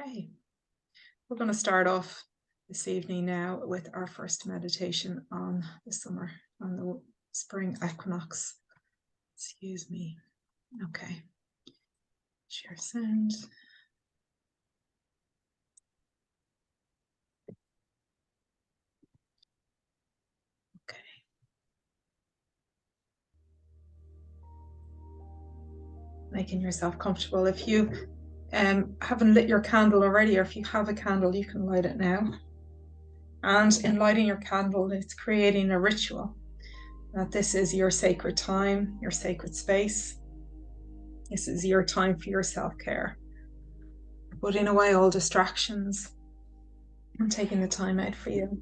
Okay, we're going to start off this evening now with our first meditation on the spring equinox. Excuse me. Okay, share sound. Okay. Making yourself comfortable. If you haven't lit your candle already, or if you have a candle, you can light it now. And in lighting your candle, it's creating a ritual that this is your sacred time, your sacred space. This is your time for your self-care. Putting away all distractions and taking the time out for you.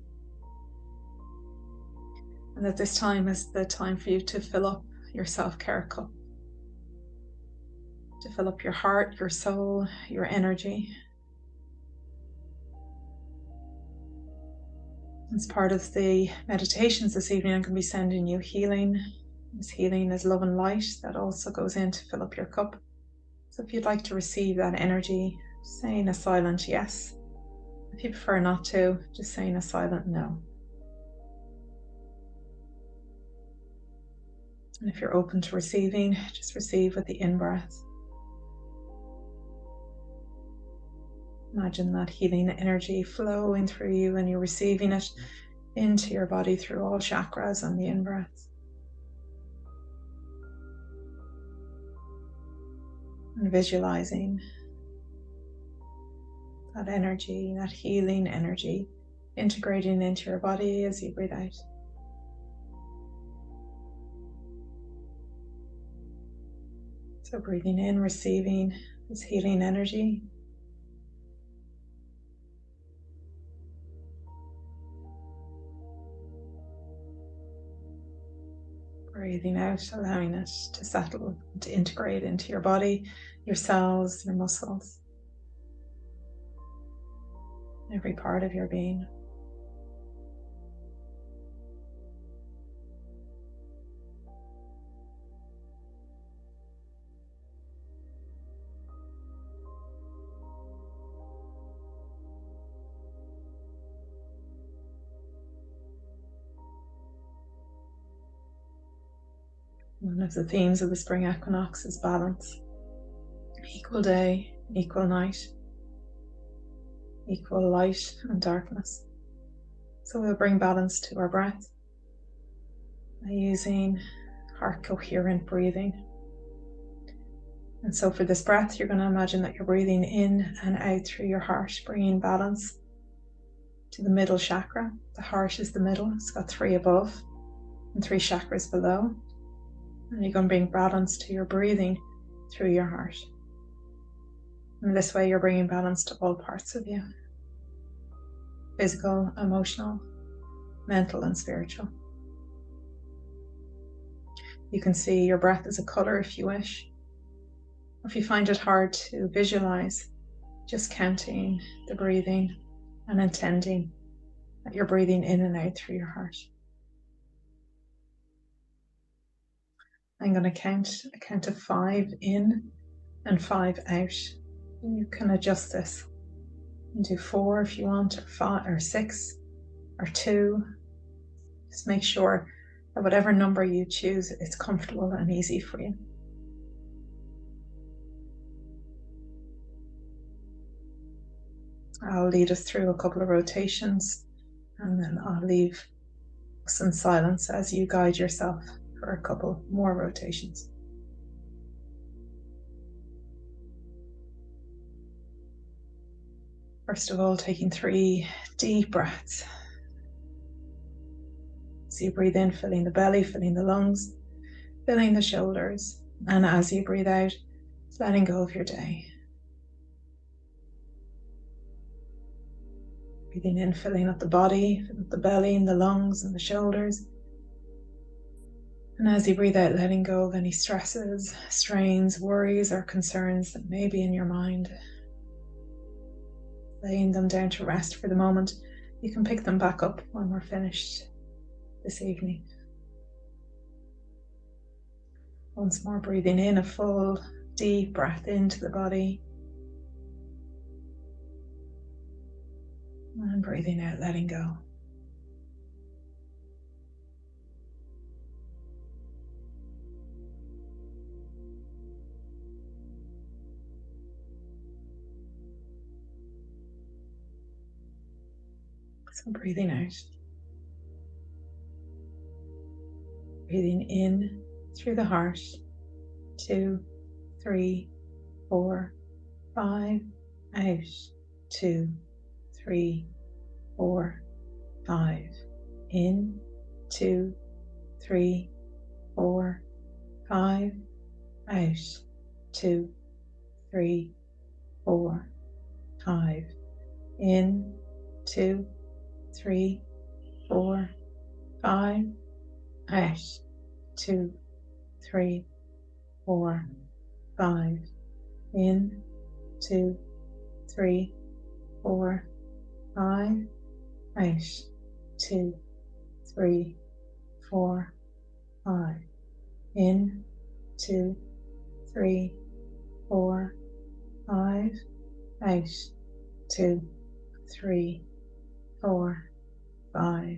And that this time is the time for you to fill up your self-care cup. To fill up your heart, your soul, your energy. As part of the meditations this evening, I'm going to be sending you healing. This healing is love and light that also goes in to fill up your cup. So if you'd like to receive that energy, saying a silent yes. If you prefer not to, just saying a silent no. And if you're open to receiving, just receive with the in-breath. Imagine that healing energy flowing through you and you're receiving it into your body through all chakras on the in-breath. And visualizing that energy, that healing energy, integrating into your body as you breathe out. So breathing in, receiving this healing energy. Breathing out, allowing it to settle, to integrate into your body, your cells, your muscles, every part of your being. One of the themes of the spring equinox is balance. Equal day, equal night, equal light and darkness. So we'll bring balance to our breath by using heart coherent breathing. And so for this breath, you're going to imagine that you're breathing in and out through your heart, bringing balance to the middle chakra. The heart is the middle. It's got 3 above and 3 chakras below. And you're going to bring balance to your breathing through your heart. And this way you're bringing balance to all parts of you. Physical, emotional, mental, and spiritual. You can see your breath as a color if you wish. If you find it hard to visualize, just counting the breathing and intending that you're breathing in and out through your heart. I'm going to count a count of 5 in and 5 out. You can adjust this and do 4 if you want, or 5 or 6 or 2. Just make sure that whatever number you choose, it's comfortable and easy for you. I'll lead us through a couple of rotations and then I'll leave some silence as you guide yourself for a couple more rotations. First of all, taking 3 deep breaths. So you breathe in, filling the belly, filling the lungs, filling the shoulders. And as you breathe out, letting go of your day. Breathing in, filling up the body, filling up the belly and the lungs and the shoulders. And as you breathe out, letting go of any stresses, strains, worries, or concerns that may be in your mind. Laying them down to rest for the moment. You can pick them back up when we're finished this evening. Once more, breathing in a full, deep breath into the body. breathing out, letting go. So breathing out. Breathing in through the heart. 2, 3, 4, 5. Out. 2, 3, 4, 5. In. 2, 3, 4, 5. Out. 2, 3, 4, 5. In. 2, 3, 4, 5. Out. 2, 3, 4, 5. In. 2, 3, 4, 5. Out. 2, 3, 4, 5. In. 2, 3, 4, 5. Out. 2, 3, 4, 5.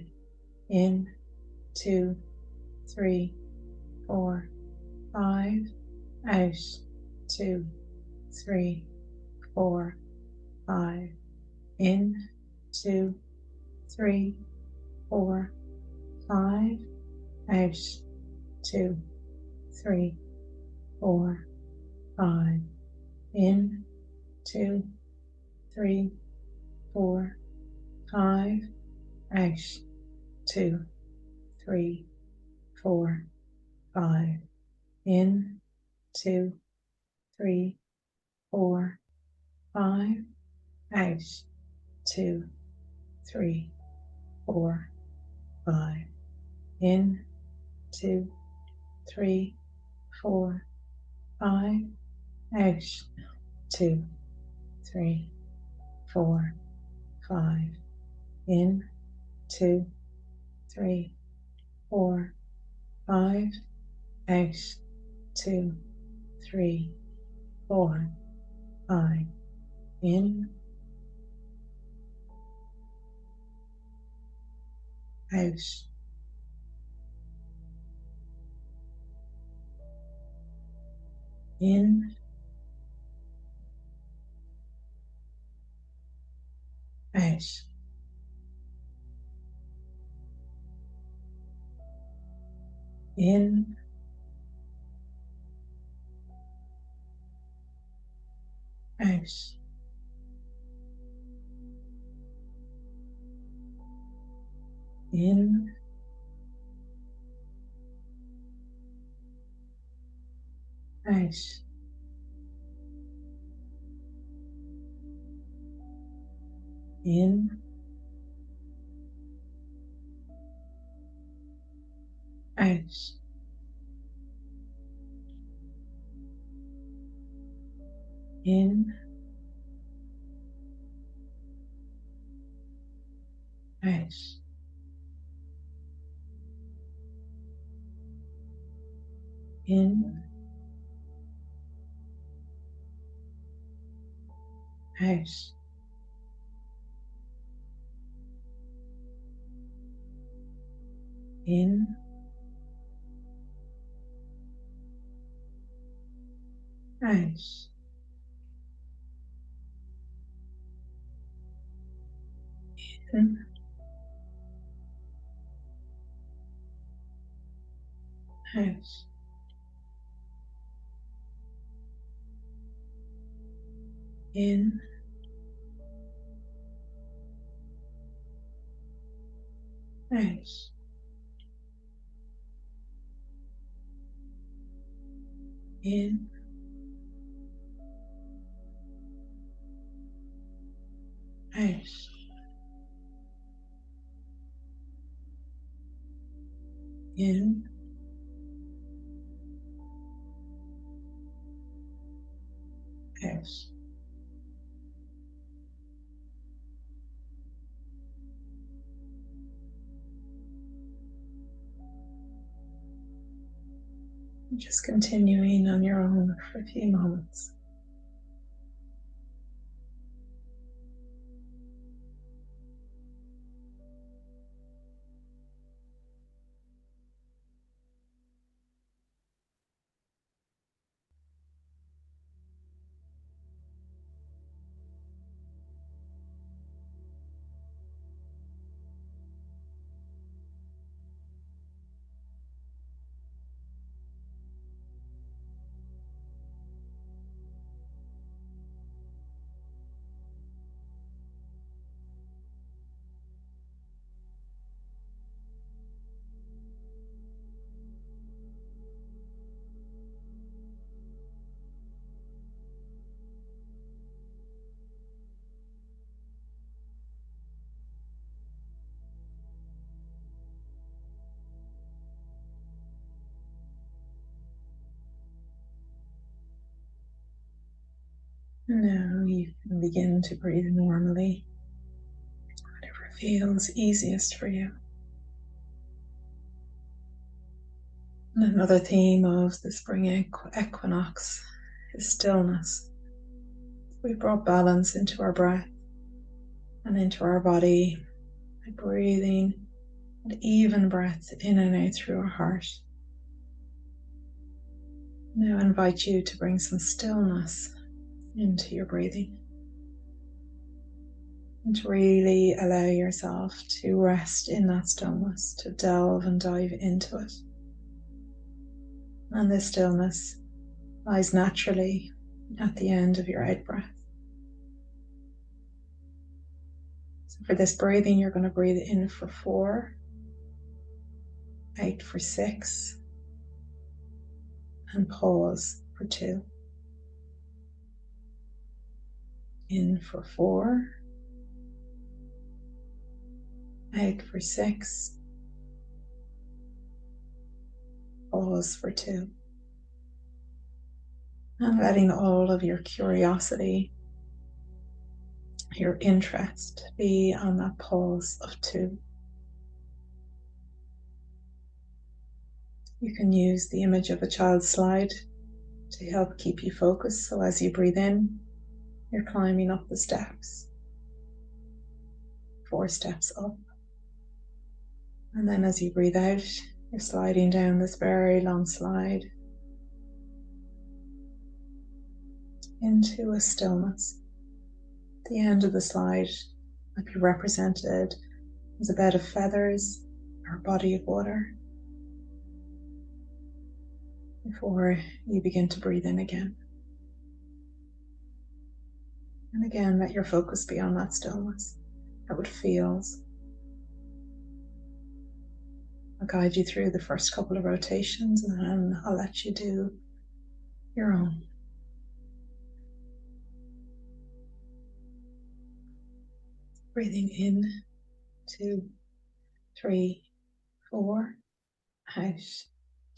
In. 2, 3, 4, 5. Out. 2, 3, 4, 5. In. 2, 3, 4, 5. Out. 2, 3, 4, 5. In. 2, 3, 4, 5. Out. 2, 3, 4, 5. In. 2, 3, 4, 5. Out. 2, 3, 4, 5. In. 2, 3, 4, 5. Out. 2, 3, 4, 5. In. 2, 3, 4, 5. Out. 2, 3, 4, 5. In. Out. In. Out. In. Out. In. Out. In. Out. In. Out. In. Out. In. Out. In. Out. In. Out. In. Out. In. Out. Just continuing on your own for a few moments. Now you can begin to breathe normally, whatever feels easiest for you. And another theme of the spring equinox is stillness. We brought balance into our breath and into our body by breathing an even breath in and out through our heart. Now I invite you to bring some stillness into your breathing and to really allow yourself to rest in that stillness, to delve and dive into it. And this stillness lies naturally at the end of your out breath. So for this breathing, you're going to breathe in for 4, out for 6, and pause for 2. In for 4, out for 6, pause for 2. And letting all of your curiosity, your interest be on that pause of 2. You can use the image of a child's slide to help keep you focused. So as you breathe in, you're climbing up the steps, 4 steps up. And then as you breathe out, you're sliding down this very long slide into a stillness. The end of the slide might be represented as a bed of feathers or a body of water before you begin to breathe in again. And again, let your focus be on that stillness, how it feels. I'll guide you through the first couple of rotations and then I'll let you do your own. Breathing in, 2, 3, 4, out,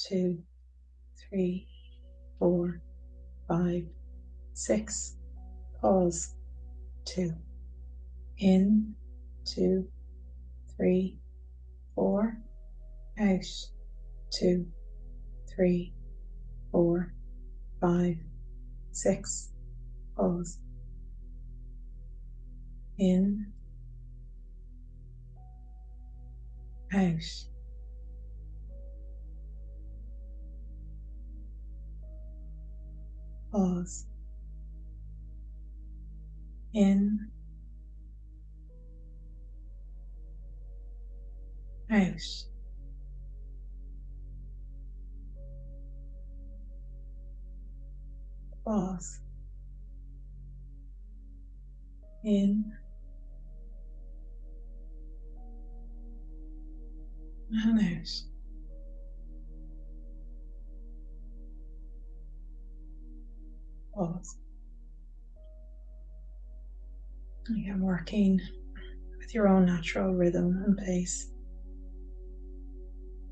2, 3, 4, 5, 6, pause, 2, in, 2, 3, 4, out, 2, 3, 4, 5, 6, pause, in, out, pause, in, out, pause, in, and out. Pause. Again, working with your own natural rhythm and pace.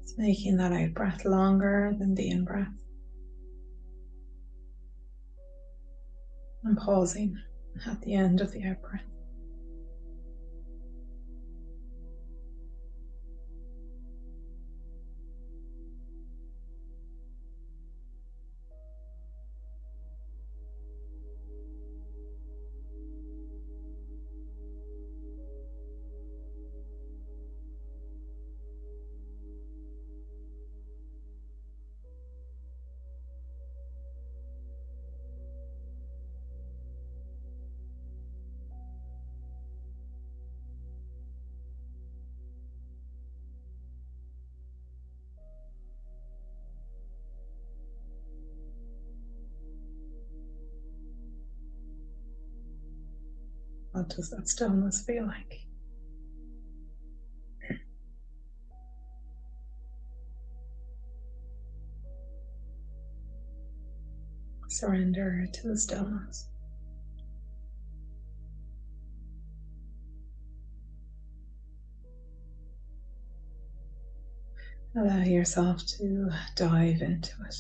It's making that out breath longer than the in breath. And pausing at the end of the out breath. What does that stillness feel like? Surrender to the stillness. Allow yourself to dive into it.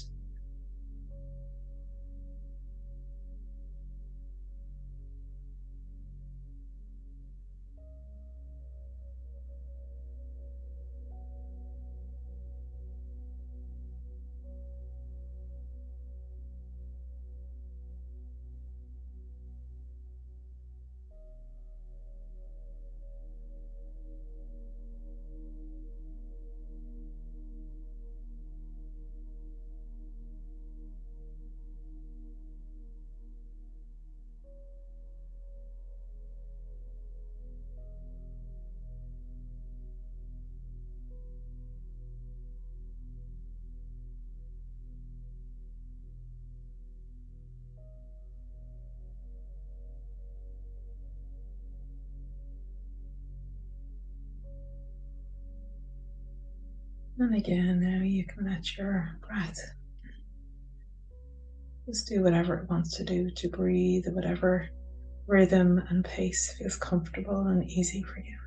And again, now you can let your breath just do whatever it wants to do, to breathe, whatever rhythm and pace feels comfortable and easy for you.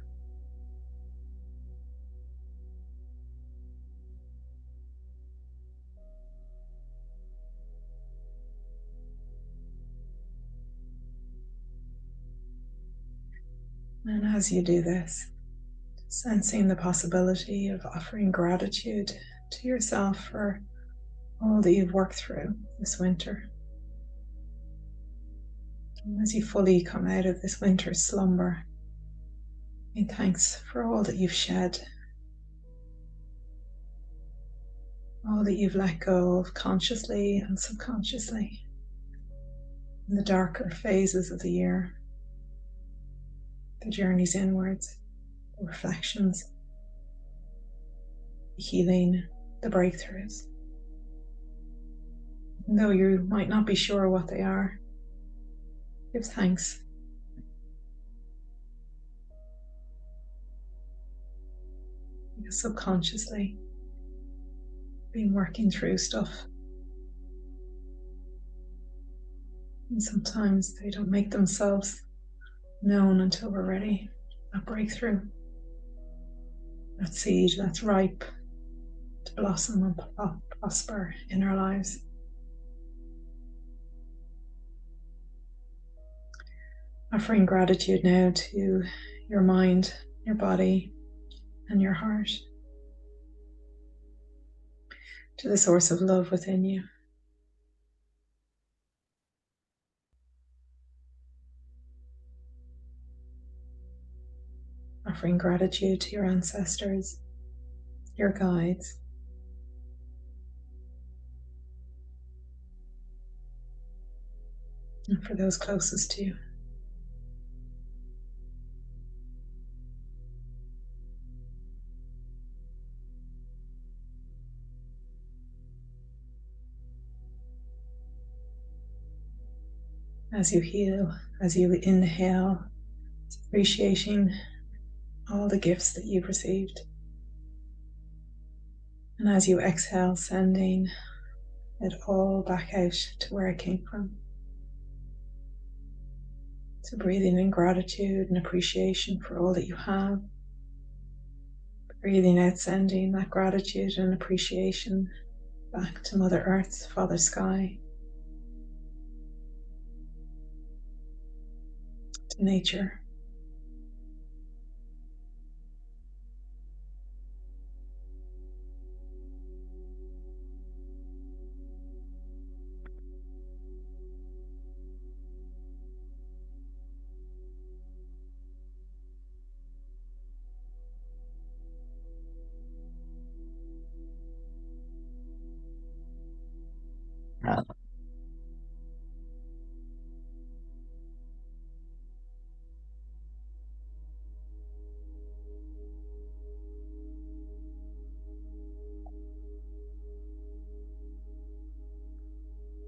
And as you do this, sensing the possibility of offering gratitude to yourself for all that you've worked through this winter. And as you fully come out of this winter slumber, and thanks for all that you've shed, all that you've let go of consciously and subconsciously in the darker phases of the year, the journeys inwards, the reflections, the healing, the breakthroughs. And though you might not be sure what they are, give thanks. Because subconsciously, been working through stuff. And sometimes they don't make themselves known until we're ready. That breakthrough, that seed that's ripe to blossom and prosper in our lives. Offering gratitude now to your mind, your body, and your heart, to the source of love within you. Offering gratitude to your ancestors, your guides, and for those closest to you. As you heal, as you inhale, appreciating all the gifts that you've received. And as you exhale, sending it all back out to where it came from. So breathing in gratitude and appreciation for all that you have. Breathing out, sending that gratitude and appreciation back to Mother Earth, Father Sky, to nature.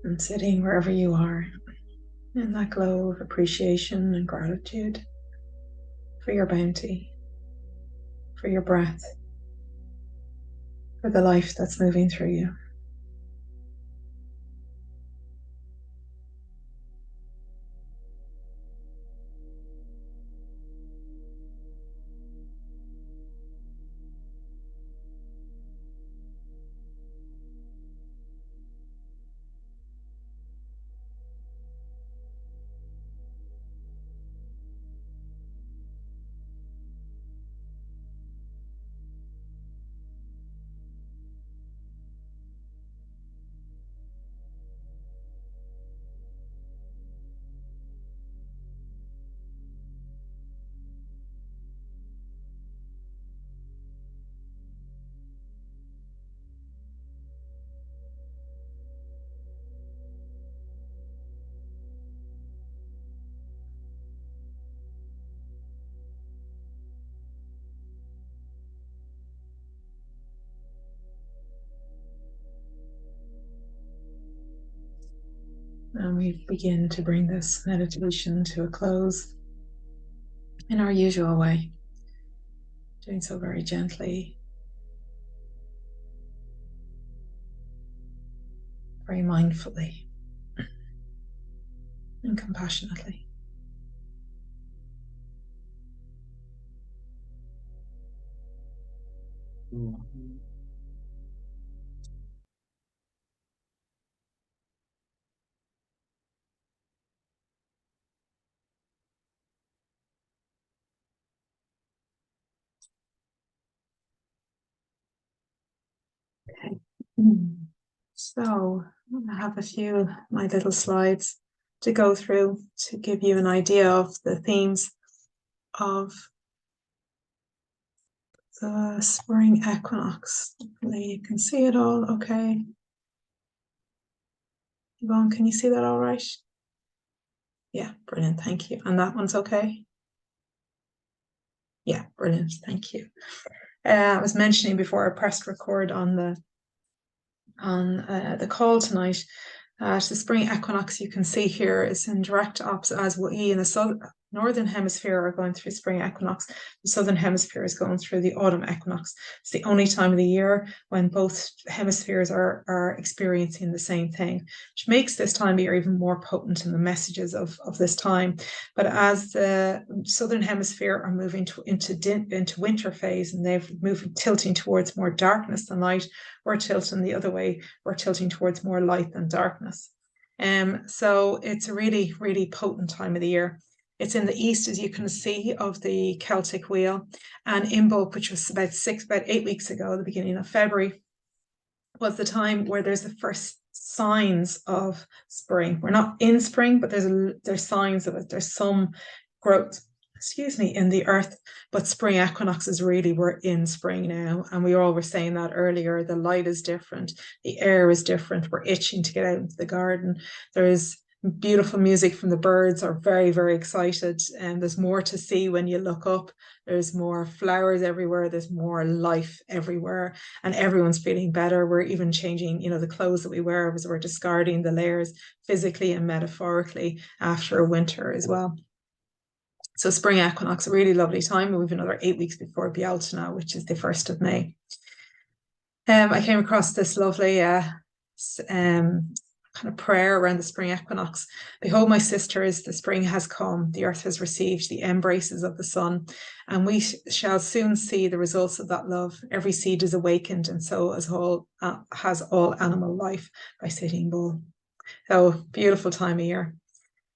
And sitting wherever you are in that glow of appreciation and gratitude for your bounty, for your breath, for the life that's moving through you. And we begin to bring this meditation to a close in our usual way, doing so very gently, very mindfully and compassionately. Okay. So I have a few of my little slides to go through to give you an idea of the themes of the spring equinox. Hopefully you can see it all okay. Yvonne, can you see that all right? Yeah, brilliant, thank you. And that one's okay? Yeah, brilliant, thank you. I was mentioning before I pressed record on the call tonight. The spring equinox you can see here is in direct opposite as we in the northern hemisphere are going through spring equinox. The southern hemisphere is going through the autumn equinox. It's the only time of the year when both hemispheres are experiencing the same thing, which makes this time of year even more potent in the messages of this time. But as the southern hemisphere are moving into winter phase and they've moved tilting towards more darkness than light, we're tilting the other way. We're tilting towards more light than darkness. So it's a really, really potent time of the year. It's in the east, as you can see, of the Celtic wheel. And Imbolc, which was about 8 weeks ago, the beginning of February, was the time where there's the first signs of spring. We're not in spring, but there's signs of it. There's some growth, in the earth, but spring equinoxes really we're in spring now. And we all were saying that earlier. The light is different. The air is different. We're itching to get out into the garden. There is beautiful music from the birds are very, very excited. And there's more to see when you look up. There's more flowers everywhere. There's more life everywhere. And everyone's feeling better. We're even changing, the clothes that we wear as we're discarding the layers physically and metaphorically after a winter as well. So spring equinox, a really lovely time. We have another 8 weeks before Bealtaine, which is the 1st of May. I came across this lovely kind of prayer around the spring equinox. Behold, my sisters, the spring has come. The earth has received the embraces of the sun, and we shall soon see the results of that love. Every seed is awakened, and so has all animal life, by Sitting Bull. So beautiful time of year.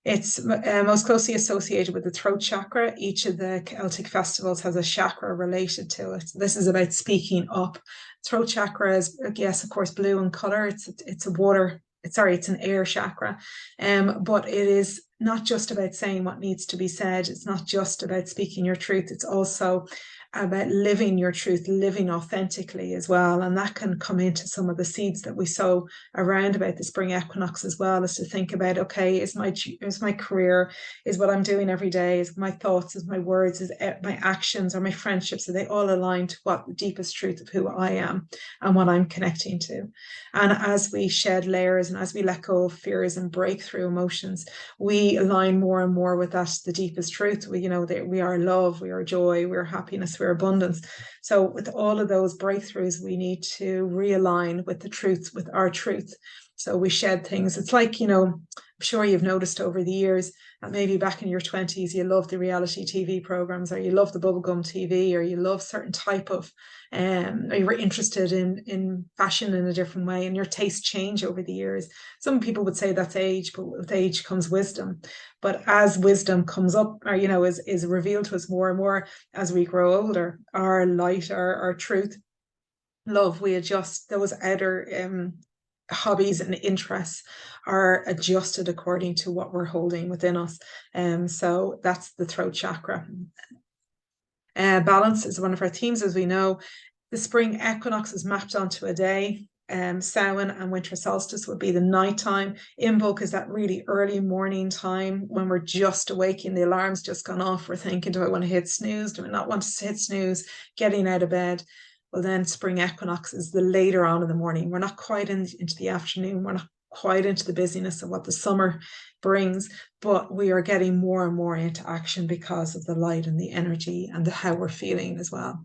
It's most closely associated with the throat chakra. Each of the Celtic festivals has a chakra related to it. This is about speaking up. Throat chakra is, yes, of course, blue in color. It's an air chakra. But it is not just about saying what needs to be said. It's not just about speaking your truth. It's also about living your truth, living authentically as well. And that can come into some of the seeds that we sow around about the spring equinox as well, is to think about, okay, is my career, is what I'm doing every day, is my thoughts, is my words, is my actions, or my friendships, are they all aligned to what the deepest truth of who I am and what I'm connecting to? And as we shed layers and as we let go of fears and break through emotions, we align more and more with that, the deepest truth. We are love, we are joy, we are happiness, we're abundance. So with all of those breakthroughs, we need to realign with the truth, with our truth. So we shed things. It's like, I'm sure you've noticed over the years that maybe back in your 20s, you love the reality TV programs, or you love the bubblegum TV, or you love certain type of, or you were interested in fashion in a different way, and your tastes change over the years. Some people would say that's age, but with age comes wisdom. But as wisdom comes up, or, is revealed to us more and more as we grow older, our light, our truth, love, we adjust those outer hobbies and interests are adjusted according to what we're holding within us. So that's the throat chakra. Balance is one of our themes, as we know. The spring equinox is mapped onto a day. Samhain and winter solstice would be the nighttime. Imbolc is that really early morning time when we're just awaking, the alarm's just gone off. We're thinking, do I want to hit snooze? Do I not want to hit snooze? Getting out of bed. Well, then spring equinox is the later on in the morning. We're not quite into the afternoon. We're not quite into the busyness of what the summer brings, but we are getting more and more into action because of the light and the energy and how we're feeling as well.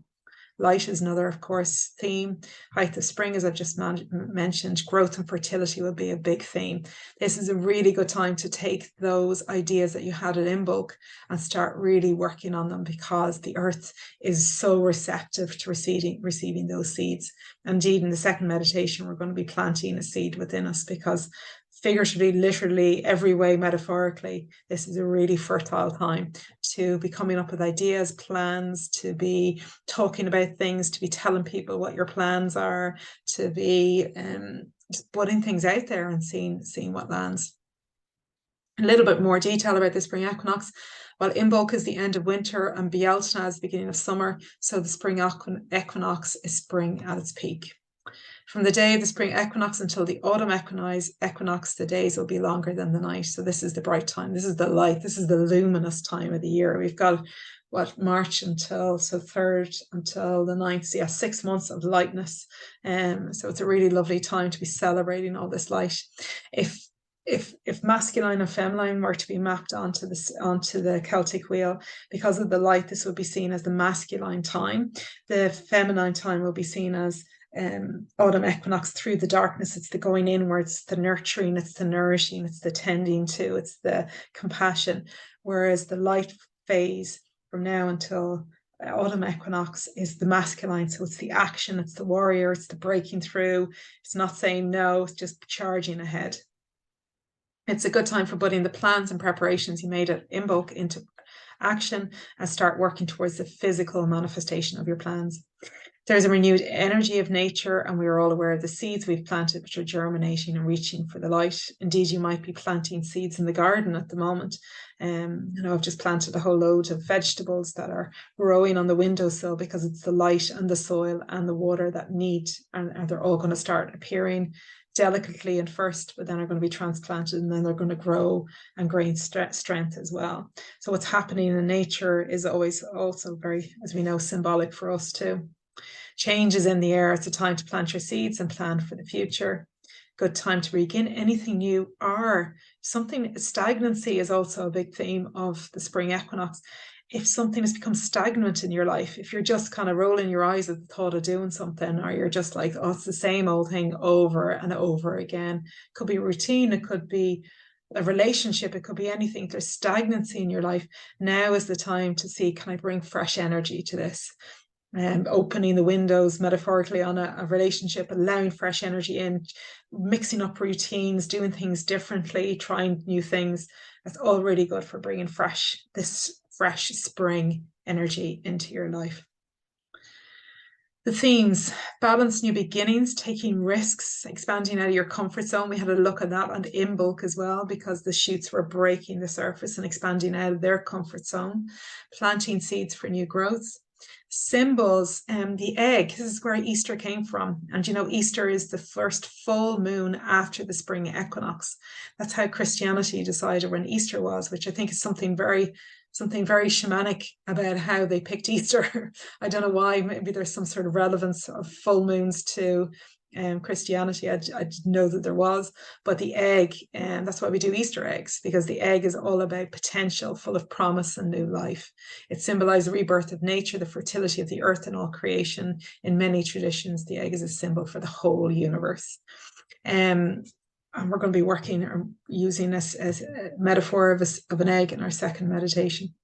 Light is another, of course, theme. Height of spring, as I've just mentioned, growth and fertility will be a big theme. This is a really good time to take those ideas that you had at Imbolc and start really working on them, because the earth is so receptive to receiving those seeds. Indeed, in the second meditation, we're going to be planting a seed within us, because figuratively, literally, every way, metaphorically, this is a really fertile time to be coming up with ideas, plans, to be talking about things, to be telling people what your plans are, to be just putting things out there and seeing what lands. A little bit more detail about the spring equinox. Well, Imbolc is the end of winter and Bealtaine is the beginning of summer, so the spring equinox is spring at its peak. From the day of the spring equinox until the autumn equinox, the days will be longer than the night. So this is the bright time. This is the light. This is the luminous time of the year. We've got March until, so 3rd until the 9th. So yeah, 6 months of lightness. So it's a really lovely time to be celebrating all this light. If masculine and feminine were to be mapped onto the Celtic wheel, because of the light, this would be seen as the masculine time. The feminine time will be seen as autumn equinox. Through the darkness, it's the going inwards, the nurturing, it's the nourishing, it's the tending to, it's the compassion. Whereas the light phase from now until autumn equinox is the masculine, so it's the action, it's the warrior, it's the breaking through, it's not saying no, it's just charging ahead. It's a good time for putting the plans and preparations you made at Imbolc into action and start working towards the physical manifestation of your plans. There's a renewed energy of nature, and we are all aware of the seeds we've planted, which are germinating and reaching for the light. Indeed, you might be planting seeds in the garden at the moment. I've just planted a whole load of vegetables that are growing on the windowsill, because it's the light and the soil and the water that need, and they're all going to start appearing delicately at first, but then are going to be transplanted, and then they're going to grow and gain strength as well. So what's happening in nature is always also very, as we know, symbolic for us too. Change is in the air. It's a time to plant your seeds and plan for the future. Good time to begin anything new, or something. Stagnancy is also a big theme of the spring equinox. If something has become stagnant in your life, if you're just kind of rolling your eyes at the thought of doing something, or you're just like, oh, it's the same old thing over and over again. It could be routine, it could be a relationship, it could be anything. There's stagnancy in your life. Now is the time to see, can I bring fresh energy to this? Opening the windows metaphorically on a relationship, allowing fresh energy in, mixing up routines, doing things differently, trying new things. That's all really good for bringing this fresh spring energy into your life. The themes: balance, new beginnings, taking risks, expanding out of your comfort zone. We had a look at that on Imbolc as well, because the shoots were breaking the surface and expanding out of their comfort zone. Planting seeds for new growth. Symbols, the egg. This is where Easter came from. And Easter is the first full moon after the spring equinox. That's how Christianity decided when Easter was, which I think is something very shamanic about how they picked Easter. I don't know why. Maybe there's some sort of relevance of full moons to Christianity. I didn't know that there was. But the egg, and that's why we do Easter eggs, because the egg is all about potential, full of promise and new life. It symbolizes the rebirth of nature, the fertility of the earth and all creation. In many traditions, the egg is a symbol for the whole universe. And we're going to be working or using this as a metaphor of an egg in our second meditation.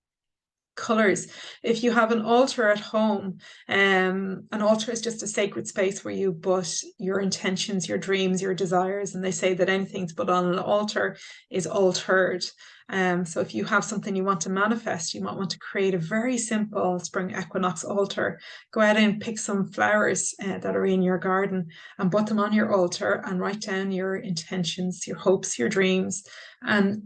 Colors. If you have an altar at home, an altar is just a sacred space where you put your intentions, your dreams, your desires, and they say that anything to put on an altar is altered. So if you have something you want to manifest, you might want to create a very simple spring equinox altar. Go out and pick some flowers that are in your garden and put them on your altar, and write down your intentions, your hopes, your dreams, and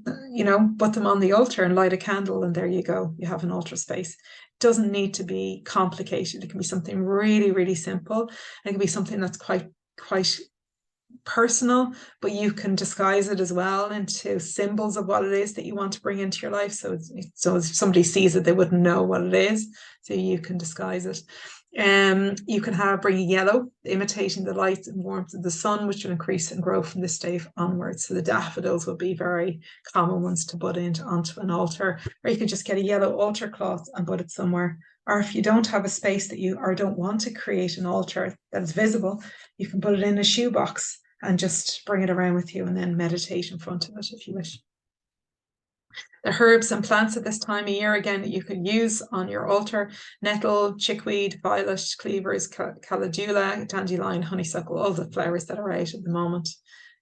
put them on the altar and light a candle, and there you go. You have an altar space. It doesn't need to be complicated. It can be something really, really simple. It can be something that's quite personal, but you can disguise it as well into symbols of what it is that you want to bring into your life. So if somebody sees it, they wouldn't know what it is. So you can disguise it. You can bring yellow, imitating the light and warmth of the sun, which will increase and grow from this day onwards. So the daffodils will be very common ones to put onto an altar, or you could just get a yellow altar cloth and put it somewhere Or if you don't have a space that you or don't want to create an altar that is visible, you can put it in a shoebox and just bring it around with you and then meditate in front of it if you wish. The herbs and plants at this time of year, again, that you could use on your altar: nettle, chickweed, violet, cleavers, calendula, dandelion, honeysuckle, all the flowers that are out at the moment.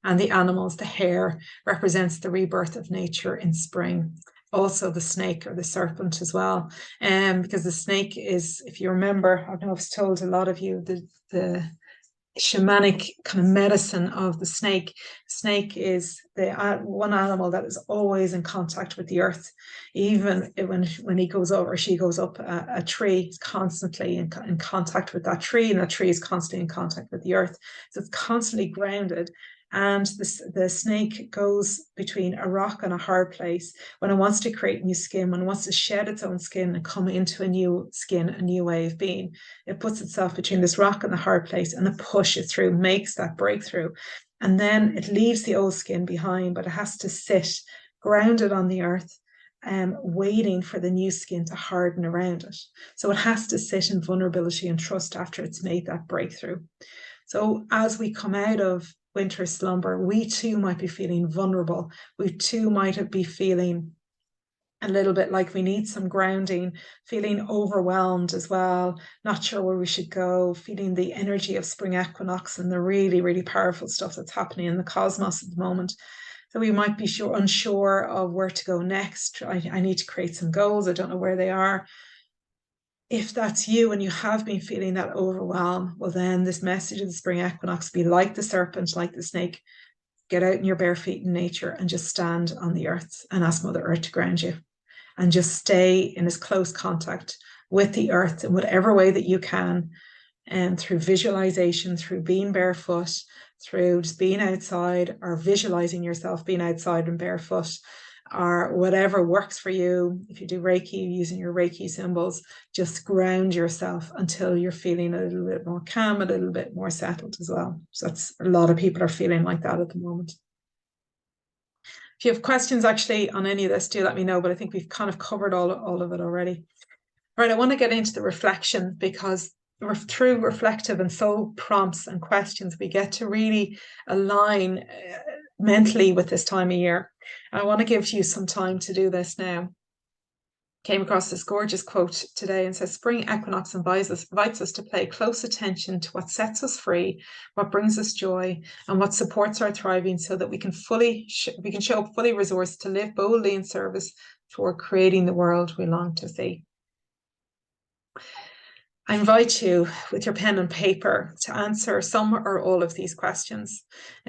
And the animals, the hare represents the rebirth of nature in spring. Also the snake or the serpent as well. Because the snake is, if you remember, I don't know if I've told a lot of you, the shamanic kind of medicine of the snake. Snake is the one animal that is always in contact with the earth. Even when he goes over, she goes up a tree, constantly in contact with that tree, and that tree is constantly in contact with the earth. So it's constantly grounded. And the snake goes between a rock and a hard place when it wants to create new skin, when it wants to shed its own skin and come into a new skin, a new way of being. It puts itself between this rock and the hard place and it pushes through, makes that breakthrough. And then it leaves the old skin behind, but it has to sit grounded on the earth, waiting for the new skin to harden around it. So it has to sit in vulnerability and trust after it's made that breakthrough. So as we come out of winter slumber, we too might be feeling vulnerable. We too might be feeling a little bit like we need some grounding, feeling overwhelmed as well, not sure where we should go, feeling the energy of spring equinox and the really, really powerful stuff that's happening in the cosmos at the moment. So we might be unsure of where to go next. I need to create some goals. I don't know where they are. If that's you and you have been feeling that overwhelm, well, then this message of the spring equinox, be like the serpent, like the snake. Get out in your bare feet in nature and just stand on the earth and ask Mother Earth to ground you. And just stay in as close contact with the earth in whatever way that you can, and through visualization, through being barefoot, through just being outside, or visualizing yourself being outside and barefoot, or whatever works for you. If you do Reiki, using your Reiki symbols, just ground yourself until you're feeling a little bit more calm, a little bit more settled as well. So that's, a lot of people are feeling like that at the moment. If you have questions actually on any of this, do let me know, but I think we've kind of covered all of it already. Right, I want to get into the reflection, because through reflective and soul prompts and questions, we get to really align mentally with this time of year. And I want to give you some time to do this now. Came across this gorgeous quote today and says, spring equinox invites us to pay close attention to what sets us free, what brings us joy, and what supports our thriving, so that we can show up fully resourced to live boldly in service toward creating the world we long to see. I invite you, with your pen and paper, to answer some or all of these questions.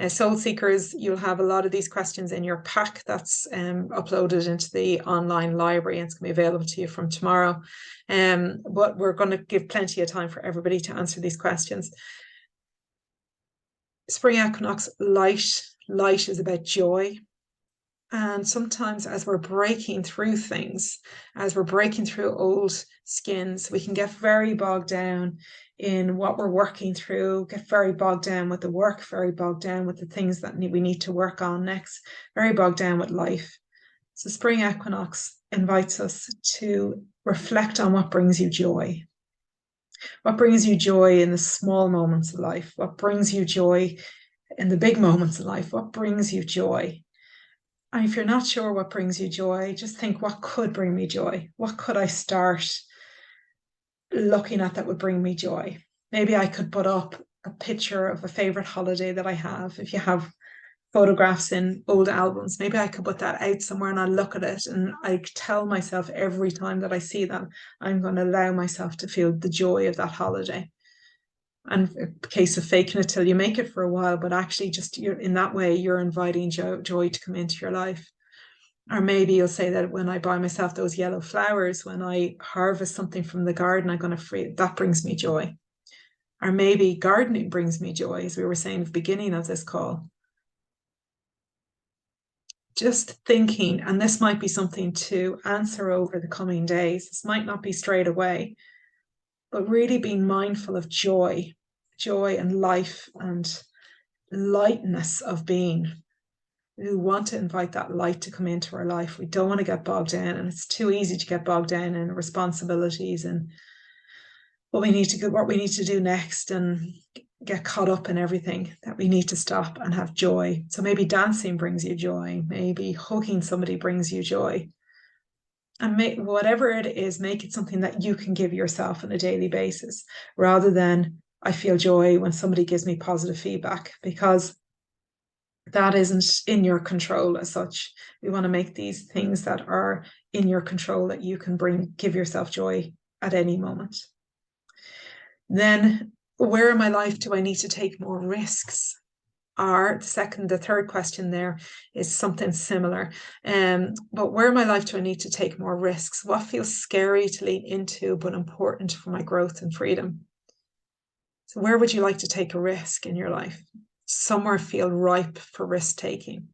Soul Seekers, you'll have a lot of these questions in your pack that's uploaded into the online library, and it's going to be available to you from tomorrow. But we're going to give plenty of time for everybody to answer these questions. Spring equinox, light. Light is about joy. And sometimes as we're breaking through things, as we're breaking through old skins, we can get very bogged down in what we're working through, get very bogged down with the work, very bogged down with the things that we need to work on next, very bogged down with life. So spring equinox invites us to reflect on what brings you joy. What brings you joy in the small moments of life? What brings you joy in the big moments of life? What brings you joy? And if you're not sure what brings you joy, just think, what could bring me joy? What could I start looking at that would bring me joy? Maybe I could put up a picture of a favorite holiday that I have. If you have photographs in old albums, maybe I could put that out somewhere and I look at it and I tell myself every time that I see them, I'm going to allow myself to feel the joy of that holiday. And a case of faking it till you make it for a while, but actually just in that way, you're inviting joy to come into your life. Or maybe you'll say that when I buy myself those yellow flowers, when I harvest something from the garden, I'm going to free, that brings me joy. Or maybe gardening brings me joy, as we were saying at the beginning of this call. Just thinking, and this might be something to answer over the coming days. This might not be straight away, but really being mindful of joy and life and lightness of being. who want to invite that light to come into our life. We don't want to get bogged down, and it's too easy to get bogged down in responsibilities and what we need to do next, and get caught up in everything, that we need to stop and have joy. So maybe dancing brings you joy, maybe hugging somebody brings you joy. And whatever it is, make it something that you can give yourself on a daily basis, rather than I feel joy when somebody gives me positive feedback, because that isn't in your control as such. We want to make these things that are in your control, that you can give yourself joy at any moment. Then, where in my life do I need to take more risks? The third question there is something similar. But where in my life do I need to take more risks? What feels scary to lean into, but important for my growth and freedom? So where would you like to take a risk in your life? Somewhere feel ripe for risk taking.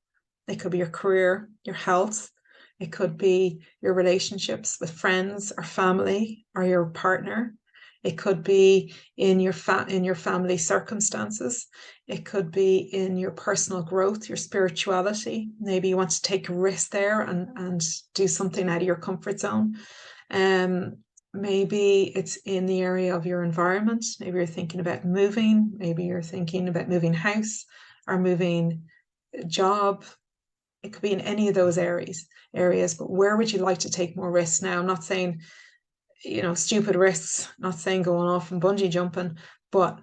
It could be your career, your health. It could be your relationships with friends or family or your partner. It could be in your family circumstances. It could be in your personal growth, your spirituality. Maybe you want to take a risk there and do something out of your comfort zone. Maybe it's in the area of your environment. Maybe you're thinking about moving. Maybe you're thinking about moving house or moving job. It could be in any of those areas. But where would you like to take more risks now? I'm not saying, stupid risks, not saying going off and bungee jumping, but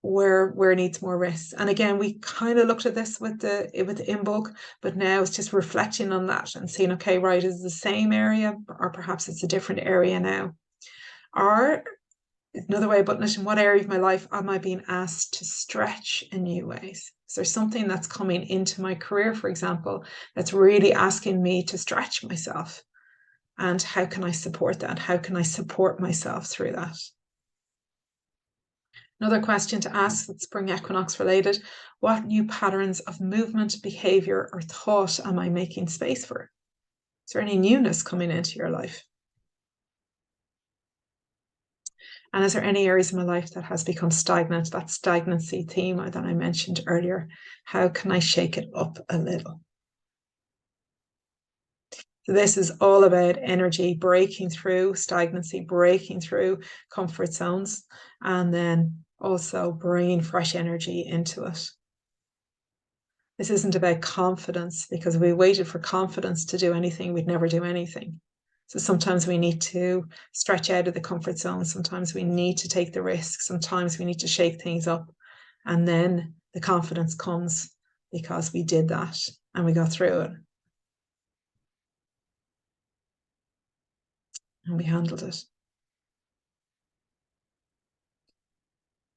where needs more risks. And again, we kind of looked at this with the in-book, but now it's just reflecting on that and seeing, okay, right, is it the same area, or perhaps it's a different area now? Or another way of putting it, in what area of my life am I being asked to stretch in new ways? Is there something that's coming into my career, for example, that's really asking me to stretch myself? And how can I support that? How can I support myself through that? Another question to ask that's spring equinox related: what new patterns of movement, behavior, or thought am I making space for? Is there any newness coming into your life? And is there any areas of my life that has become stagnant? That stagnancy theme that I mentioned earlier. How can I shake it up a little? So this is all about energy, breaking through stagnancy, breaking through comfort zones, and then also bringing fresh energy into it. This isn't about confidence, because if we waited for confidence to do anything, we'd never do anything. So sometimes we need to stretch out of the comfort zone. Sometimes we need to take the risk. Sometimes we need to shake things up. And then the confidence comes because we did that and we got through it. And we handled it.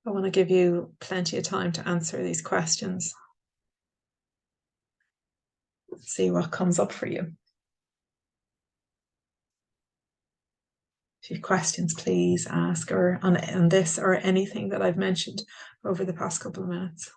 I want to give you plenty of time to answer these questions. Let's see what comes up for you. If you have questions, please ask, or on this or anything that I've mentioned over the past couple of minutes.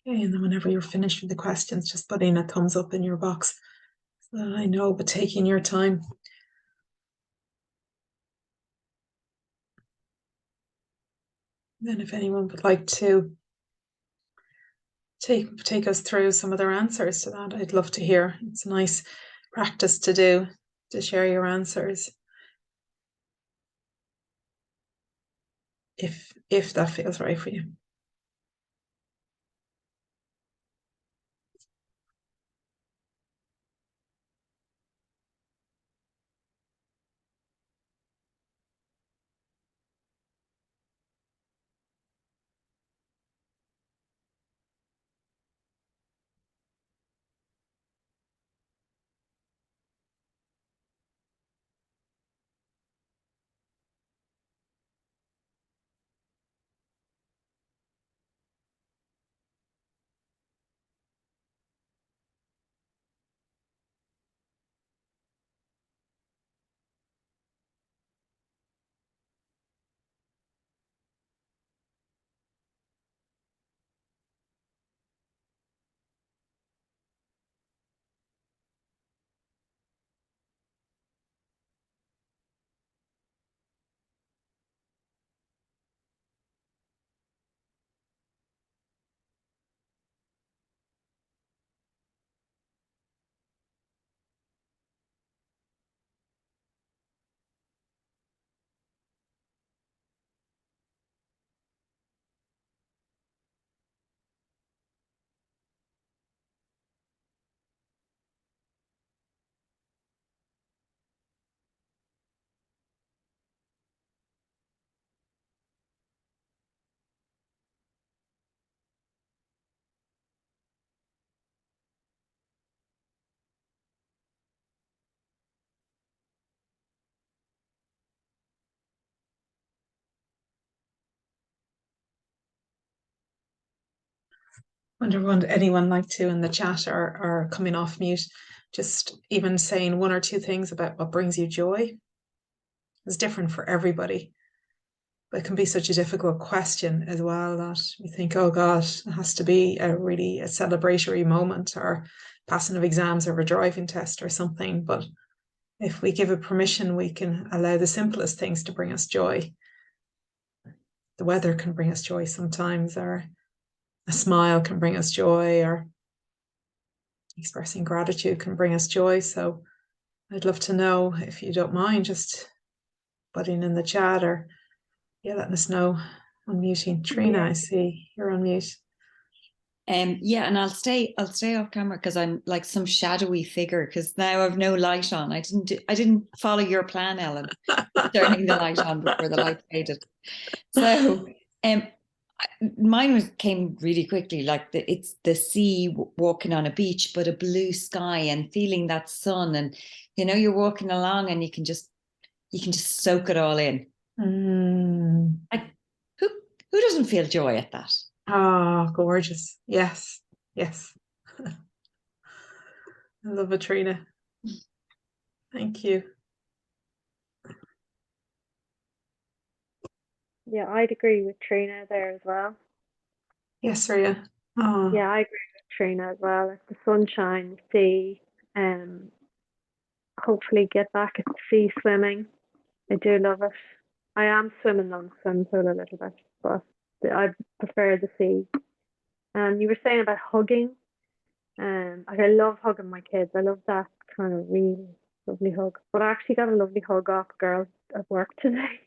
Okay, and then whenever you're finished with the questions, just put in a thumbs up in your box. So I know, but taking your time. Then if anyone would like to take us through some of their answers to that, I'd love to hear. It's a nice practice to do, to share your answers. if that feels right for you. Wonder would anyone like to in the chat or coming off mute, just even saying one or two things about what brings you joy. It's different for everybody. But it can be such a difficult question as well that you think, oh God, it has to be a celebratory moment or passing of exams or a driving test or something. But if we give it permission, we can allow the simplest things to bring us joy. The weather can bring us joy sometimes, or a smile can bring us joy, or expressing gratitude can bring us joy. So I'd love to know, if you don't mind, just putting in the chat or letting us know. Unmuting. Trina, I see you're on mute. Yeah, and I'll stay off camera because I'm like some shadowy figure because now I've no light on. I didn't follow your plan, Ellen, turning the light on before the light faded. So mine came really quickly. Like it's the sea walking on a beach, but a blue sky and feeling that sun, and you're walking along and you can just soak it all in. Like who doesn't feel joy at that? Oh, gorgeous. Yes. I love it, Trina. Thank you. Yeah, I'd agree with Trina there as well. Yes, Ria. Oh. Yeah, I agree with Trina as well. Like the sunshine, the sea, hopefully get back at the sea swimming. I do love it. I am swimming on the swim pool a little bit, but I prefer the sea. You were saying about hugging. I love hugging my kids. I love that kind of really lovely hug. But I actually got a lovely hug off a girl at work today.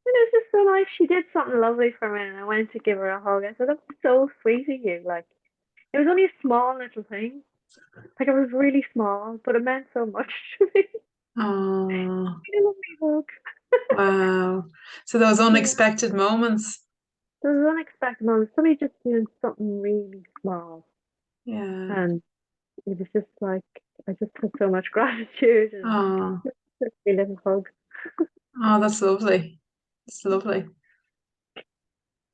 And it was just so nice. She did something lovely for me, and I went to give her a hug. I said, "That's so sweet of you." Like, it was only a small little thing. Like, it was really small, but it meant so much to me. Oh. A lovely hug. Wow. So those unexpected moments. Those unexpected moments. Somebody just doing something really small. Yeah. And it was just like, I just had so much gratitude. And just a little hug. Oh, that's lovely. It's lovely.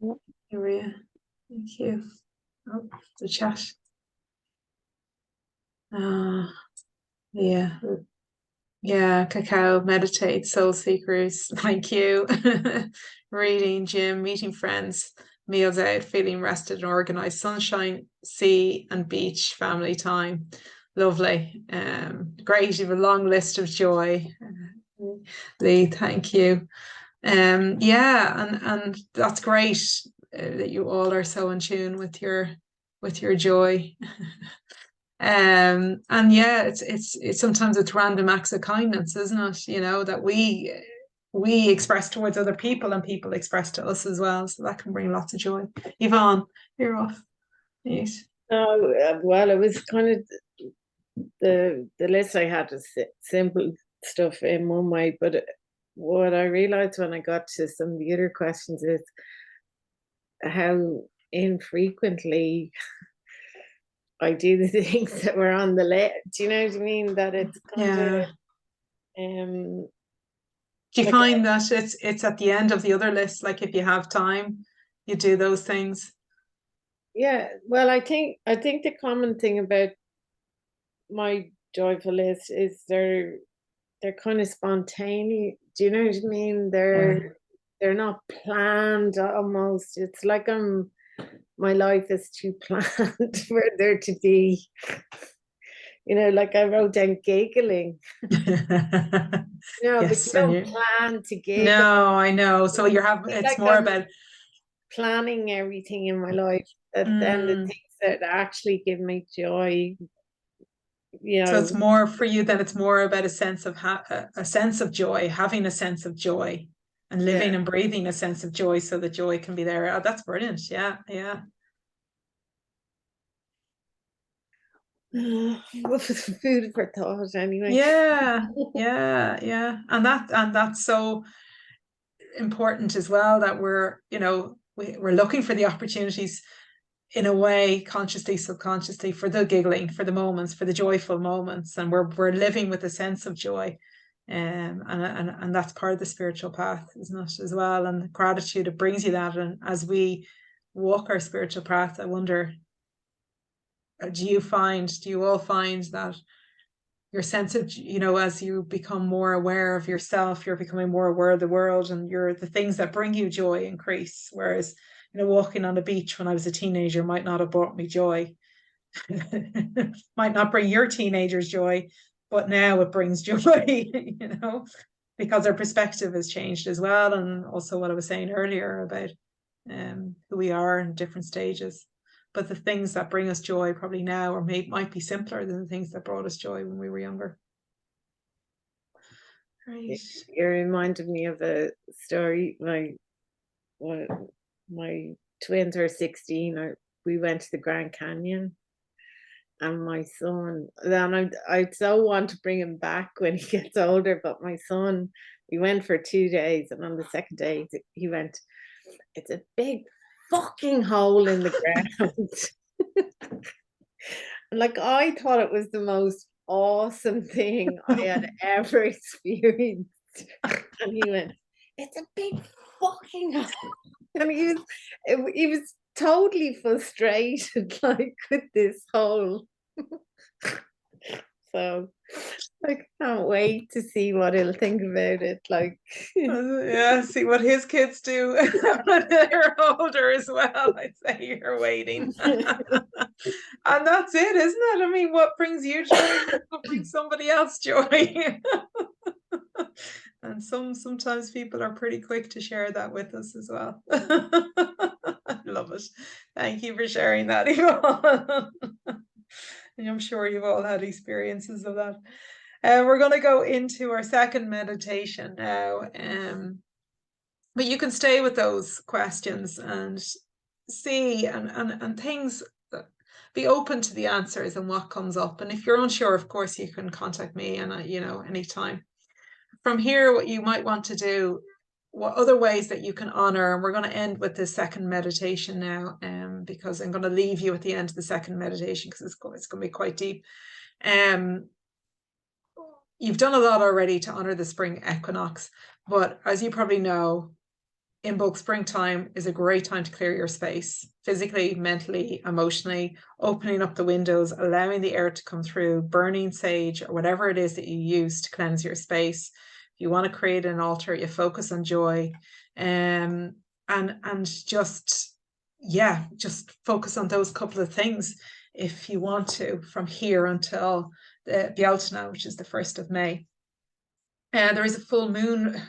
Yeah. Maria, thank you. Oh, the chat. Yeah, cacao, meditate, soul seekers. Thank you. Reading, gym, meeting friends, meals out, feeling rested and organized, sunshine, sea and beach, family time. Lovely. Great. You have a long list of joy. Lee, thank you. And that's great that you all are so in tune with your joy. It's sometimes it's random acts of kindness, isn't it? That we we express towards other people and people express to us as well. So that can bring lots of joy. Yvonne, you're off. Yes. Well, it was kind of the list I had is simple stuff in one way, but what I realized when I got to some of the other questions is how infrequently I do the things that were on the list. Do you know what I mean? That it's kind of do you find that it's at the end of the other list, like if you have time, you do those things? Yeah, well, I think the common thing about my joyful list is they're kind of spontaneous. Do you know what I mean? They're not planned almost. It's like my life is too planned for there to be, you know, like I wrote down giggling. No, yes, but you don't plan to giggle. No, I know. So it's like more about planning everything in my life. And then the things that actually give me joy. You know, so it's more for you that it's more about a sense of a sense of joy, having a sense of joy, and living and breathing a sense of joy, so that joy can be there. Oh, that's brilliant. Yeah. Food for thought, anyway. Yeah. And that's so important as well, that we're looking for the opportunities in a way, consciously, subconsciously, for the giggling, for the moments, for the joyful moments, and we're living with a sense of joy, and that's part of the spiritual path, isn't it, as well? And gratitude, it brings you that. And as we walk our spiritual path, I wonder, do you all find that your sense of, as you become more aware of yourself, you're becoming more aware of the world, and the things that bring you joy increase? Whereas, walking on the beach when I was a teenager might not have brought me joy. Might not bring your teenagers joy, but now it brings joy, because our perspective has changed as well. And also what I was saying earlier about who we are in different stages. But the things that bring us joy probably now might be simpler than the things that brought us joy when we were younger. Right. You reminded me of a story. My twins are 16. We went to the Grand Canyon, and my son, then I so want to bring him back when he gets older, but my son, we went for 2 days, and on the second day he went, "It's a big fucking hole in the ground." Like, I thought it was the most awesome thing I had ever experienced, and he went, "It's a big fucking hole," and he was totally frustrated, like, with this hole. So I can't wait to see what he'll think about it. Like, see what his kids do when they're older as well. I'd say you're waiting. And that's it, isn't it? I mean, what brings you joy will bring somebody else joy. And sometimes people are pretty quick to share that with us as well. I love it. Thank you for sharing that, Yvonne. And I'm sure you've all had experiences of that. We're going to go into our second meditation now. But you can stay with those questions and see and things. Be open to the answers and what comes up. And if you're unsure, of course, you can contact me and anytime. From here, what you might want to do, what other ways that you can honor, and we're going to end with this second meditation now, because I'm going to leave you at the end of the second meditation because it's going to be quite deep. You've done a lot already to honor the spring equinox, but as you probably know, in bulk, springtime is a great time to clear your space, physically, mentally, emotionally, opening up the windows, allowing the air to come through, burning sage or whatever it is that you use to cleanse your space. If you want to create an altar, you focus on joy, and just focus on those couple of things if you want to, from here until the Bealtaine, which is the 1st of May. There is a full moon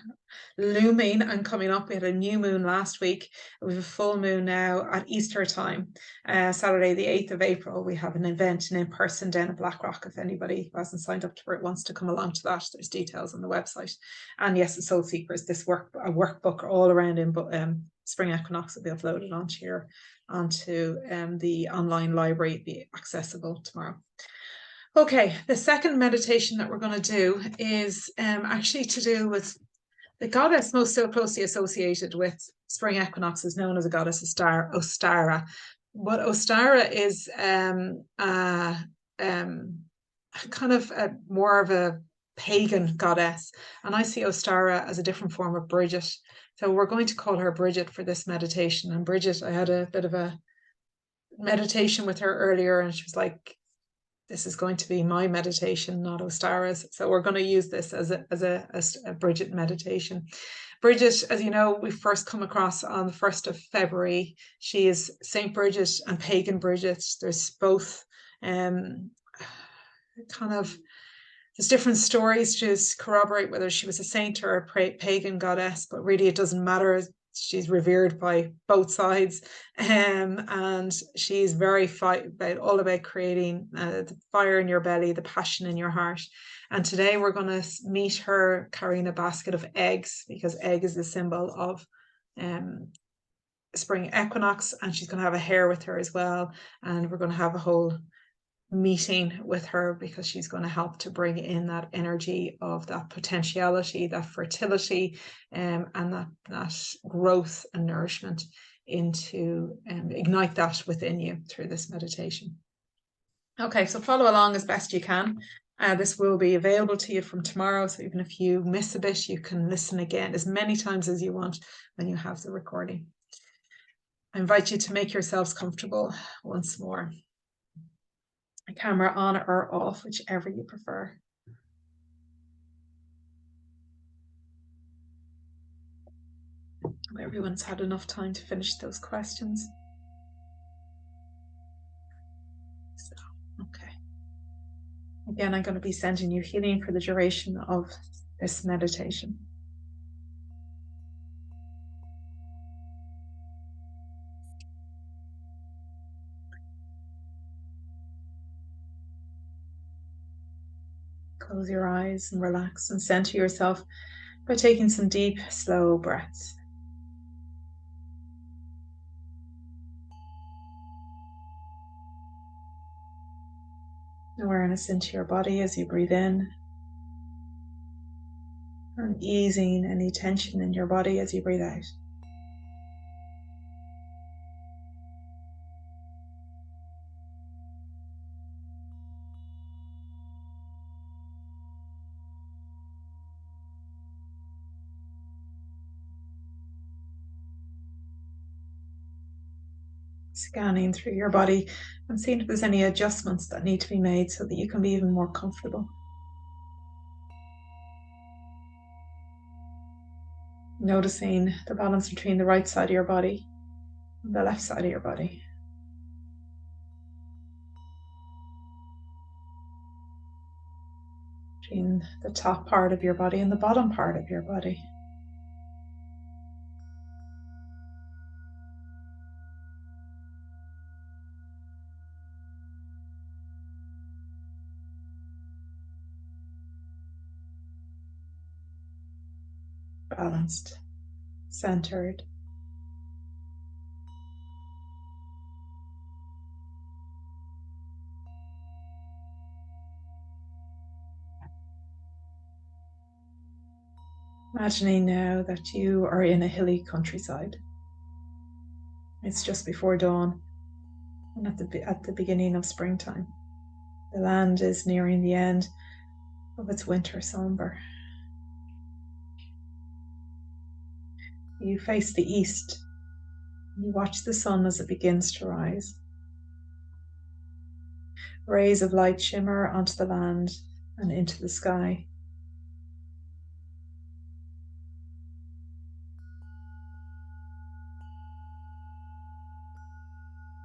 looming and coming up. We had a new moon last week. We have a full moon now at Easter time. Saturday, the 8th of April, we have an event, an in-person down at Blackrock. If anybody who hasn't signed up for it wants to come along to that, there's details on the website. And yes, the Soul Seekers, this workbook all around in Spring Equinox will be uploaded onto the online library, be accessible tomorrow. Okay, the second meditation that we're going to do is actually to do with the goddess most so closely associated with spring equinox is known as a goddess Ostara. But Ostara is kind of more of a pagan goddess. And I see Ostara as a different form of Bridget. So we're going to call her Bridget for this meditation. And Bridget, I had a bit of a meditation with her earlier and she was like, this is going to be my meditation, not Ostara's. So we're going to use this as a Bridget meditation. Bridget, as you know, we first come across on the 1st of February. She is Saint Bridget and Pagan Bridget. There's both there's different stories to corroborate whether she was a saint or a pagan goddess, but really it doesn't matter. She's revered by both sides, and she's very all about creating the fire in your belly, the passion in your heart. And today we're going to meet her carrying a basket of eggs, because egg is the symbol of spring equinox, and she's going to have a hare with her as well. And we're going to have a whole meeting with her because she's going to help to bring in that energy of that potentiality, that fertility, and that growth and nourishment into ignite that within you through this meditation. Okay, so follow along as best you can. This will be available to you from tomorrow, so even if you miss a bit, you can listen again as many times as you want when you have the recording. I invite you to make yourselves comfortable once more. A camera on or off, whichever you prefer. Everyone's had enough time to finish those questions. So, okay. Again, I'm going to be sending you healing for the duration of this meditation. Close your eyes and relax and center yourself by taking some deep, slow breaths. Awareness into your body as you breathe in, and easing any tension in your body as you breathe out. Scanning through your body and seeing if there's any adjustments that need to be made so that you can be even more comfortable. Noticing the balance between the right side of your body and the left side of your body. Between the top part of your body and the bottom part of your body. Balanced, centered. Imagining now that you are in a hilly countryside. It's just before dawn and at the beginning of springtime. The land is nearing the end of its winter slumber. You face the east. You watch the sun as it begins to rise. Rays of light shimmer onto the land and into the sky.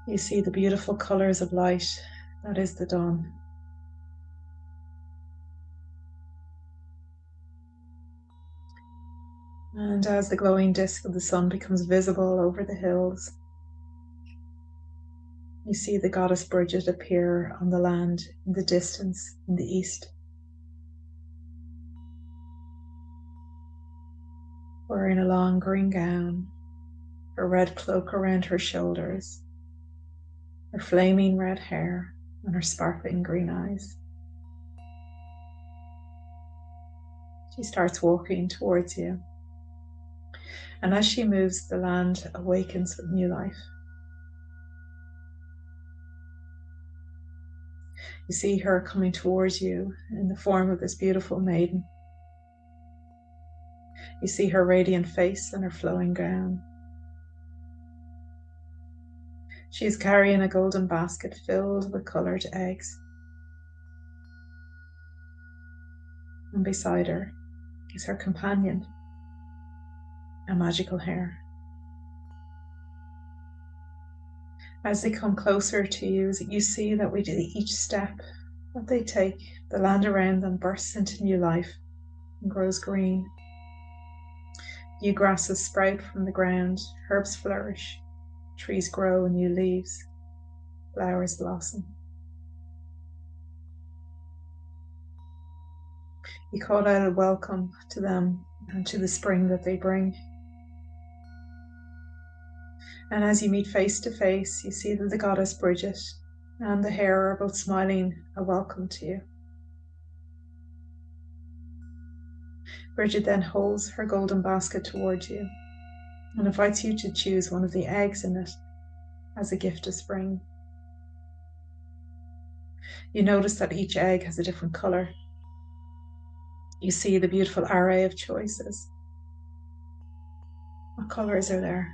You see the beautiful colors of light that is the dawn. And as the glowing disk of the sun becomes visible over the hills, you see the goddess Bridget appear on the land in the distance in the east, wearing a long green gown, her red cloak around her shoulders, her flaming red hair, and her sparkling green eyes. She starts walking towards you, and as she moves, the land awakens with new life. You see her coming towards you in the form of this beautiful maiden. You see her radiant face and her flowing gown. She is carrying a golden basket filled with coloured eggs. And beside her is her companion, a magical hare. As they come closer to you, you see that with each step that they take, the land around them bursts into new life and grows green. New grasses sprout from the ground, herbs flourish, trees grow and new leaves, flowers blossom. You call out a welcome to them and to the spring that they bring. And as you meet face to face, you see that the goddess Bridget and the hare are both smiling a welcome to you. Bridget then holds her golden basket towards you and invites you to choose one of the eggs in it as a gift of spring. You notice that each egg has a different colour. You see the beautiful array of choices. What colours are there?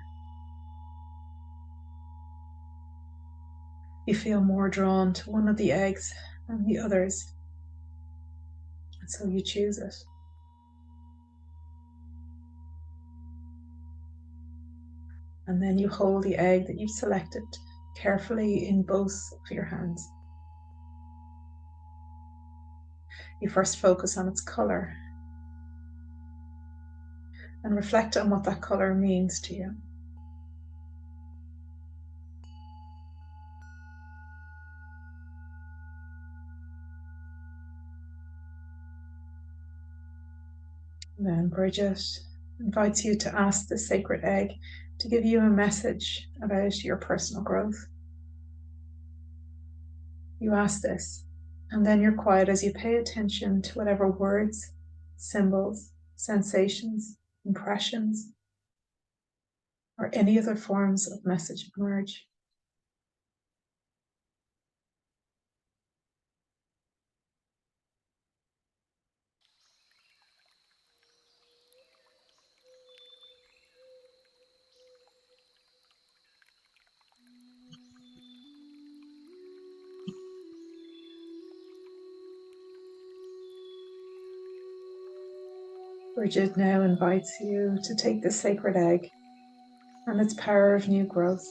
You feel more drawn to one of the eggs than the others, and so you choose it. And then you hold the egg that you've selected carefully in both of your hands. You first focus on its colour and reflect on what that colour means to you. And then Bridget invites you to ask the sacred egg to give you a message about your personal growth. You ask this, and then you're quiet as you pay attention to whatever words, symbols, sensations, impressions, or any other forms of message emerge. Bridget now invites you to take the sacred egg and its power of new growth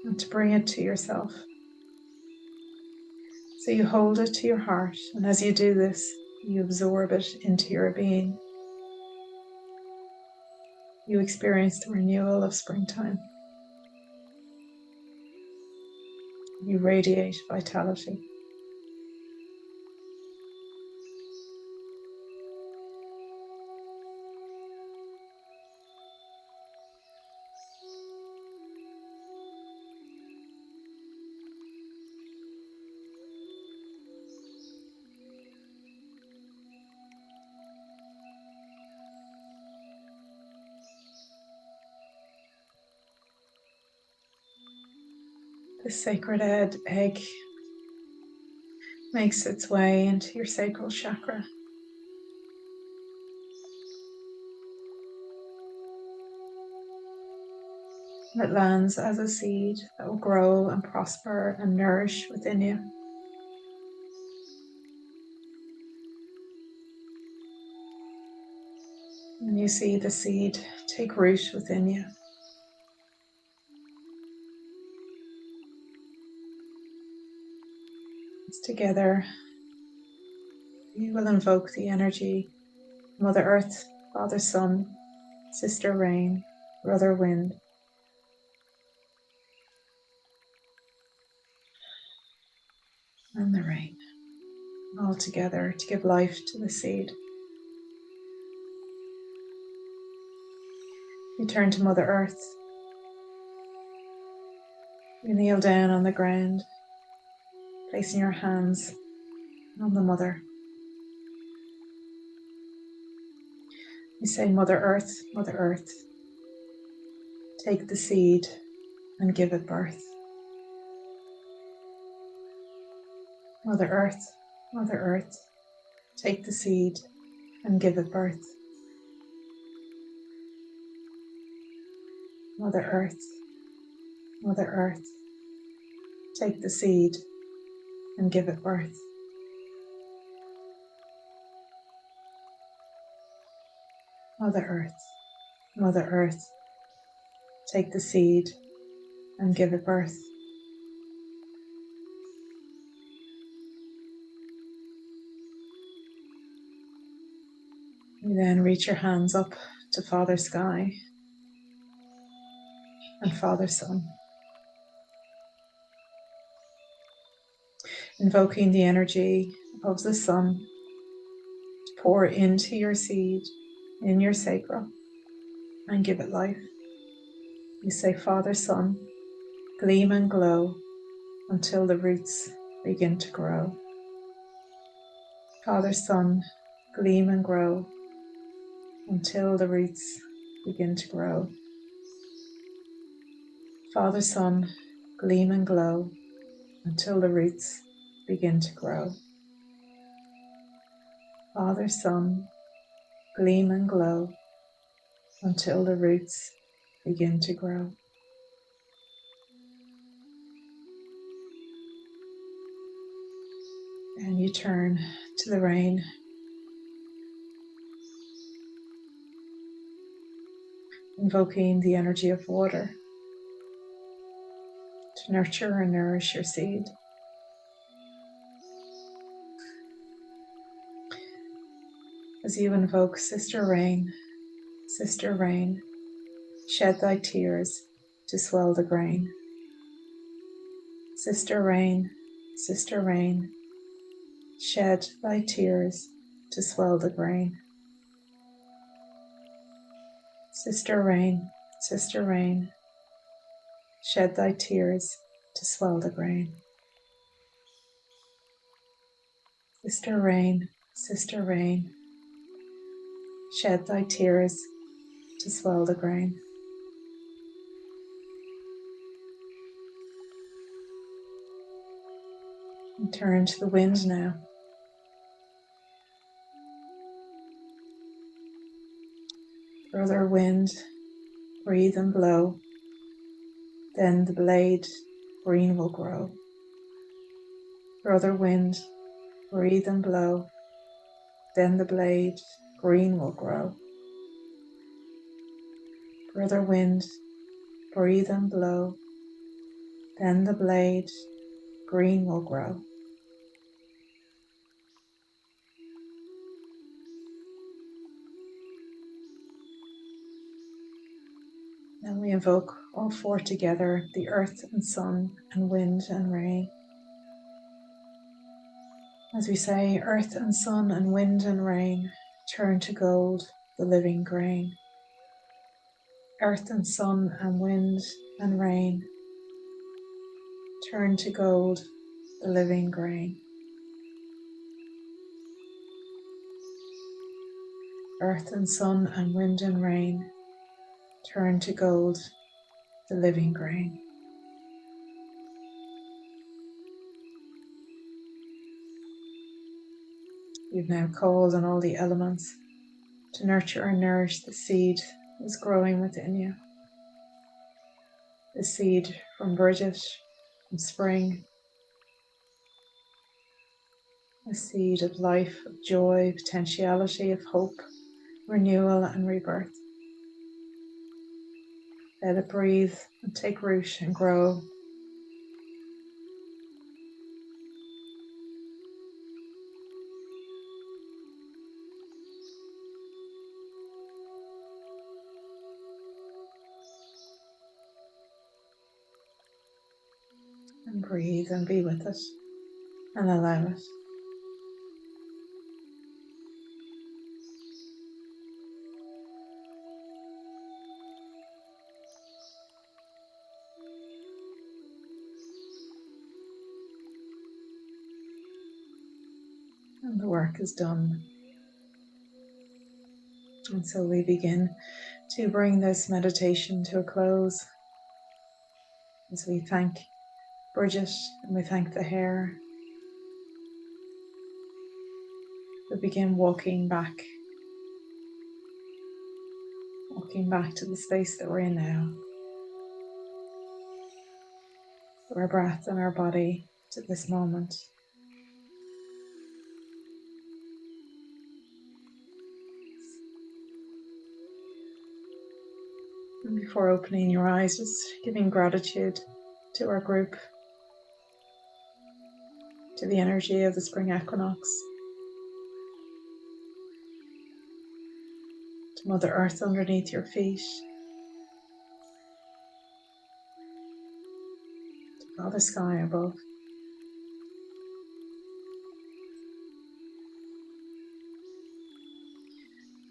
and to bring it to yourself. So you hold it to your heart, and as you do this, you absorb it into your being. You experience the renewal of springtime. You radiate vitality. The sacred egg makes its way into your sacral chakra. It lands as a seed that will grow and prosper and nourish within you. And you see the seed take root within you. Together, you will invoke the energy, Mother Earth, Father Sun, sister rain, brother wind. And the rain, all together to give life to the seed. You turn to Mother Earth. You kneel down on the ground, placing your hands on the Mother. You say, Mother Earth, take the seed and give it birth. Mother Earth, take the seed and give it birth. Mother Earth, take the seed and give it birth. Mother Earth, take the seed and give it birth. You then reach your hands up to Father Sky and Father Sun, invoking the energy of the sun to pour into your seed in your sacral and give it life. You say, Father Sun, gleam and glow until the roots begin to grow. Father Sun, gleam and grow until the roots begin to grow. Father Sun, gleam and glow until the roots begin to grow. Father Sun, gleam and glow until the roots begin to grow. And you turn to the rain. Invoking the energy of water to nurture and nourish your seed. As you invoke Sister Rain, shed thy tears to swell the grain. Sister Rain, shed thy tears to swell the grain. Sister Rain, shed thy tears to swell the grain. Sister Rain, shed thy tears to swell the grain. And turn to the wind now. Brother wind, breathe and blow, then the blade green will grow. Brother wind, breathe and blow, then the blade green will grow. Brother wind, breathe and blow, then the blade green will grow. Then we invoke all four together, the earth and sun and wind and rain. As we say, earth and sun and wind and rain, turn to gold the living grain. Earth and sun and wind and rain, turn to gold the living grain. Earth and sun and wind and rain, turn to gold the living grain. You've now called on all the elements to nurture and nourish the seed that's growing within you. The seed from Bridget, from spring. A seed of life, of joy, potentiality, of hope, renewal and rebirth. Let it breathe and take root and grow. And breathe and be with it and allow it. And the work is done. And so we begin to bring this meditation to a close as we thank Bridget and we thank the hair. We begin walking back to the space that we're in now. To our breath and our body, to this moment. And before opening your eyes, just giving gratitude to our group, to the energy of the spring equinox, to Mother Earth underneath your feet, to Father Sky above.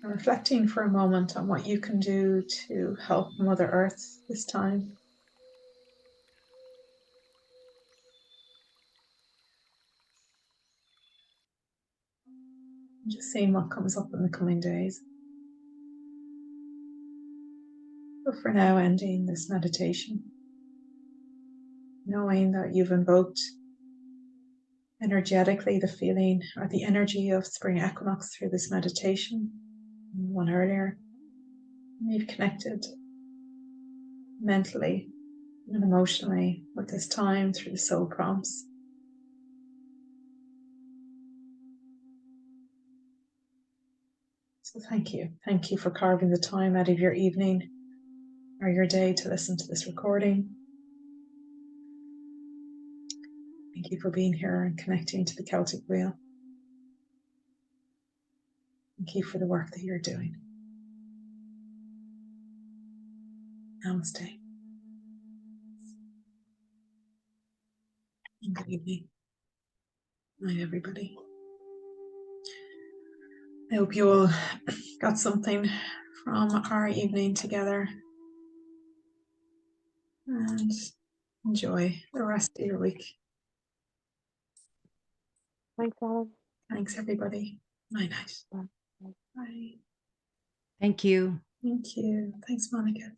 And reflecting for a moment on what you can do to help Mother Earth this time. Just seeing what comes up in the coming days. But for now, ending this meditation, knowing that you've invoked energetically the feeling or the energy of spring equinox through this meditation, one earlier. And you've connected mentally and emotionally with this time through the soul prompts. So thank you. Thank you for carving the time out of your evening or your day to listen to this recording. Thank you for being here and connecting to the Celtic wheel. Thank you for the work that you're doing. Namaste. And good evening. Night, everybody. I hope you all got something from our evening together. And enjoy the rest of your week. Thanks, Alan. Thanks, everybody. Night, night. Bye. Bye. Thank you. Thank you. Thanks, Monica.